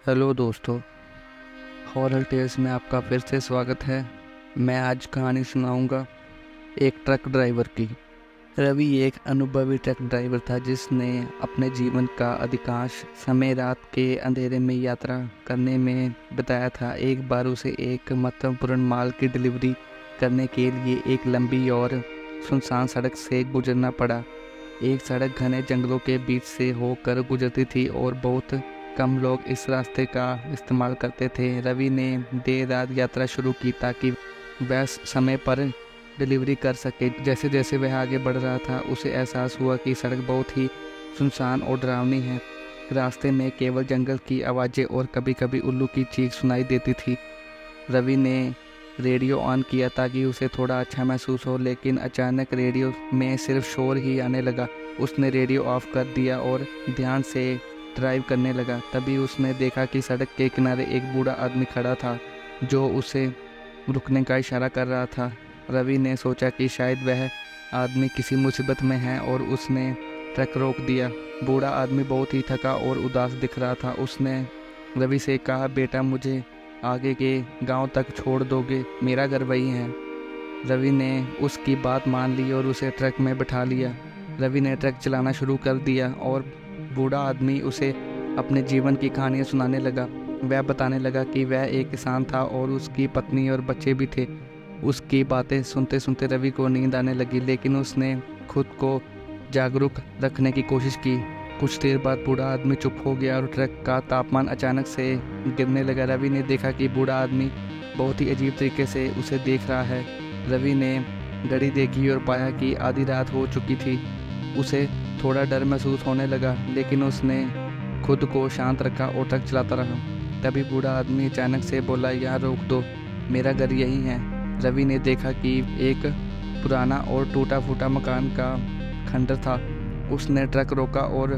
Hello दोस्तों, horror tales में आपका फिर से स्वागत है। मैं आज कहानी सुनाऊंगा एक ट्रक ड्राइवर की। रवि एक अनुभवी ट्रक ड्राइवर था जिसने अपने जीवन का अधिकांश समय रात के अंधेरे में यात्रा करने में बिताया था। एक बार उसे एक महत्वपूर्ण माल की डिलीवरी करने के लिए एक लंबी और सुनसान सड़क से गुजरना पड़ा। एक सड़क घने जंगलों के बीच से होकर गुजरती थी और बहुत कम लोग इस रास्ते का इस्तेमाल करते थे। रवि ने देर रात यात्रा शुरू की ताकि वह समय पर डिलीवरी कर सके। जैसे जैसे वह आगे बढ़ रहा था उसे एहसास हुआ कि सड़क बहुत ही सुनसान और डरावनी है। रास्ते में केवल जंगल की आवाज़ें और कभी कभी उल्लू की चीख सुनाई देती थी। रवि ने रेडियो ऑन किया ताकि उसे थोड़ा अच्छा महसूस हो, लेकिन अचानक रेडियो में सिर्फ शोर ही आने लगा। उसने रेडियो ऑफ कर दिया और ध्यान से ड्राइव करने लगा। तभी उसने देखा कि सड़क के किनारे एक बूढ़ा आदमी खड़ा था जो उसे रुकने का इशारा कर रहा था। रवि ने सोचा कि शायद वह आदमी किसी मुसीबत में है और उसने ट्रक रोक दिया। बूढ़ा आदमी बहुत ही थका और उदास दिख रहा था। उसने रवि से कहा, बेटा, मुझे आगे के गांव तक छोड़ दोगे? मेरा घर वही है। रवि ने उसकी बात मान ली और उसे ट्रक में बिठा लिया। रवि ने ट्रक चलाना शुरू कर दिया और बूढ़ा आदमी उसे अपने जीवन की कहानियाँ सुनाने लगा। वह बताने लगा कि वह एक किसान था और उसकी पत्नी और बच्चे भी थे। उसकी बातें सुनते सुनते रवि को नींद आने लगी, लेकिन उसने खुद को जागरूक रखने की कोशिश की। कुछ देर बाद बूढ़ा आदमी चुप हो गया और ट्रक का तापमान अचानक से गिरने लगा। रवि ने देखा कि बूढ़ा आदमी बहुत ही अजीब तरीके से उसे देख रहा है। रवि ने घड़ी देखी और पाया कि आधी रात हो चुकी थी। उसे थोड़ा डर महसूस होने लगा, लेकिन उसने खुद को शांत रखा और ट्रक चलाता रहा। तभी बूढ़ा आदमी अचानक से बोला, यार रोक दो, मेरा घर यही है। रवि ने देखा कि एक पुराना और टूटा फूटा मकान का खंडर था। उसने ट्रक रोका और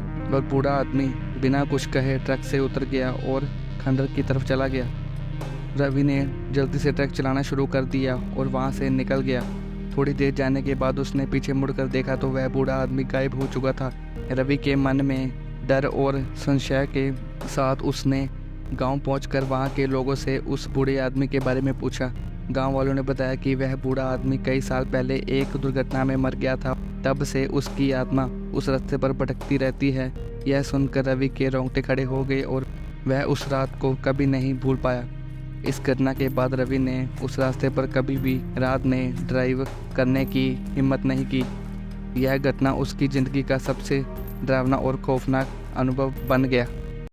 बूढ़ा आदमी बिना कुछ कहे ट्रक से उतर गया और खंडर की तरफ चला गया। रवि ने जल्दी से ट्रक चलाना शुरू कर दिया और वहां से निकल गया। थोड़ी देर जाने के बाद उसने पीछे मुड़कर देखा तो वह बूढ़ा आदमी गायब हो चुका था। रवि के मन में डर और संशय के साथ उसने गांव पहुंचकर वहां के लोगों से उस बूढ़े आदमी के बारे में पूछा। गांव वालों ने बताया कि वह बूढ़ा आदमी कई साल पहले एक दुर्घटना में मर गया था। तब से उसकी आत्मा उस रास्ते पर भटकती रहती है। यह सुनकर रवि के रोंगटे खड़े हो गए और वह उस रात को कभी नहीं भूल पाया। इस घटना के बाद रवि ने उस रास्ते पर कभी भी रात में ड्राइव करने की हिम्मत नहीं की। यह घटना उसकी ज़िंदगी का सबसे डरावना और खौफनाक अनुभव बन गया।